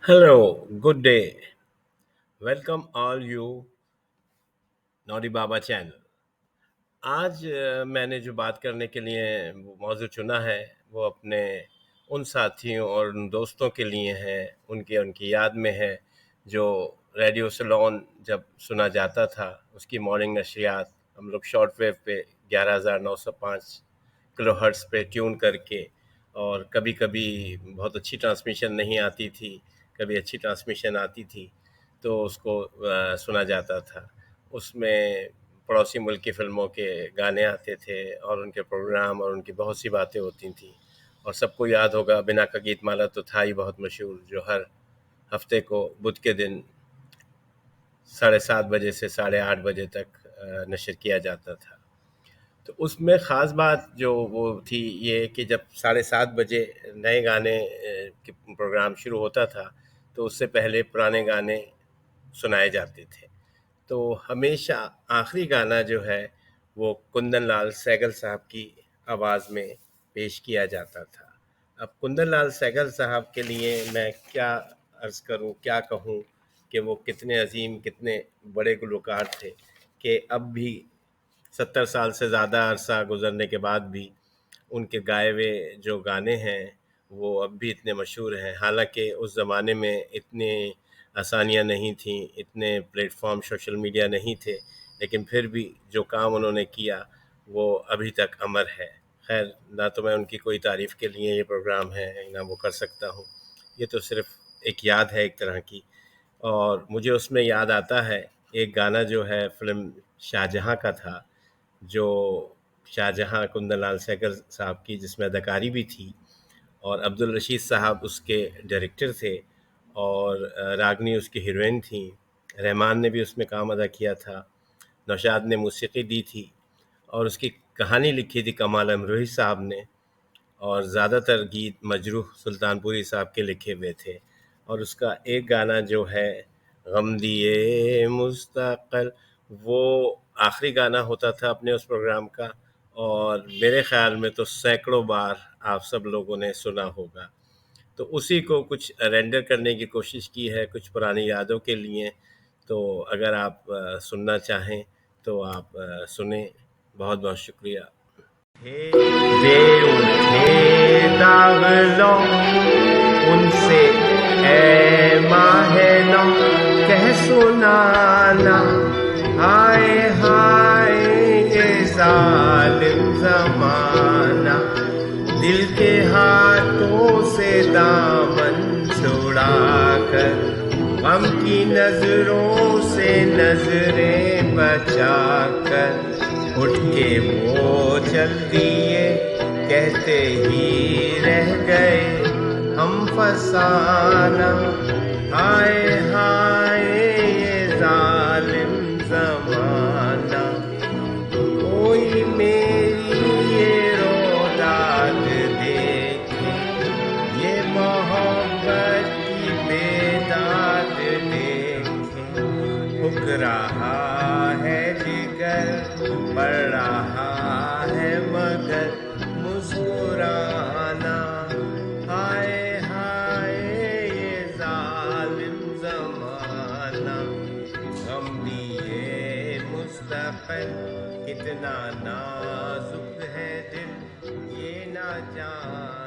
Hello, good day. Welcome all you Nauri Baba channel. आज मैंने जो बात करने के लिए वो मौजू चुना है वो अपने उन साथियों और उन दोस्तों के लिए है, उनके उनकी याद में है जो रेडियो सिलोन जब सुना जाता था उसकी मॉर्निंग नशरियात हम लोग शॉर्ट वेव पे 11,905 किलो हर्ट्स पे ट्यून करके, और कभी कभी बहुत अच्छी ट्रांसमिशन नहीं आती थी, कभी अच्छी ट्रांसमिशन आती थी तो उसको सुना जाता था। उसमें पड़ोसी मुल्क की फ़िल्मों के गाने आते थे और उनके प्रोग्राम और उनकी बहुत सी बातें होती थी। और सबको याद होगा बिना का गीतमाला तो था ही बहुत मशहूर, जो हर हफ्ते को बुध के दिन 7:30 बजे से 8:30 बजे तक नशर किया जाता था। तो उसमें ख़ास बात जो वो थी ये कि जब 7:30 बजे नए गाने के प्रोग्राम शुरू होता था तो उससे पहले पुराने गाने सुनाए जाते थे। तो हमेशा आखिरी गाना जो है वो कुंदन लाल सहगल साहब की आवाज़ में पेश किया जाता था। अब कुंदन लाल सहगल साहब के लिए मैं क्या अर्ज़ करूं, क्या कहूं कि वो कितने अजीम, कितने बड़े गुलकार थे कि अब भी 70 साल से ज़्यादा अरसा गुजरने के बाद भी उनके गाए हुए जो गाने हैं वो अब भी इतने मशहूर हैं। हालांकि उस ज़माने में इतने आसानियाँ नहीं थीं, इतने प्लेटफॉर्म सोशल मीडिया नहीं थे, लेकिन फिर भी जो काम उन्होंने किया वो अभी तक अमर है। खैर, ना तो मैं उनकी कोई तारीफ़ के लिए ये प्रोग्राम है ना वो कर सकता हूँ, ये तो सिर्फ़ एक याद है एक तरह की। और मुझे उसमें याद आता है एक गाना जो है फ़िल्म शाहजहाँ का था, जो शाहजहाँ कुंदन लाल सहगल साहब की जिसमें अदाकारी भी थी, और अब्दुल रशीद साहब उसके डायरेक्टर थे और रागनी उसकी हीरोइन थी। रहमान ने भी उसमें काम अदा किया था, नौशाद ने मौसीकी दी थी और उसकी कहानी लिखी थी कमाल अमरोही साहब ने, और ज़्यादातर गीत मजरूह सुल्तानपुरी साहब के लिखे हुए थे। और उसका एक गाना जो है गम दिए मुस्तक़ल, वो आखिरी गाना होता था अपने उस प्रोग्राम का, और मेरे ख़्याल में तो सैकड़ों बार आप सब लोगों ने सुना होगा। तो उसी को कुछ रेंडर करने की कोशिश की है कुछ पुरानी यादों के लिए। तो अगर आप सुनना चाहें तो आप सुने। बहुत बहुत शुक्रिया। दे उठे दाग लो उनसे ए माहे लो, कह सुनाना हाय हाय ये जालिम जमाना, दिल के हाथों से दामन छुड़ाकर गम की नजरों से नजरें बचाकर उठ के वो चल दिए, कहते ही रह गए हम फसाना। हाय हाय ये जालिम जमाना, कोई मेरी ये रोदाद देखे, ये मोहब्बत की बेदाद देखे। फुक रहा है जिगर, पड़ रहा है मगर मुस्कुराना। हाय हाय ये जालिम जमाना, गम दिए मुस्तक़िल कितना नाजुक है दिल ये ना जान।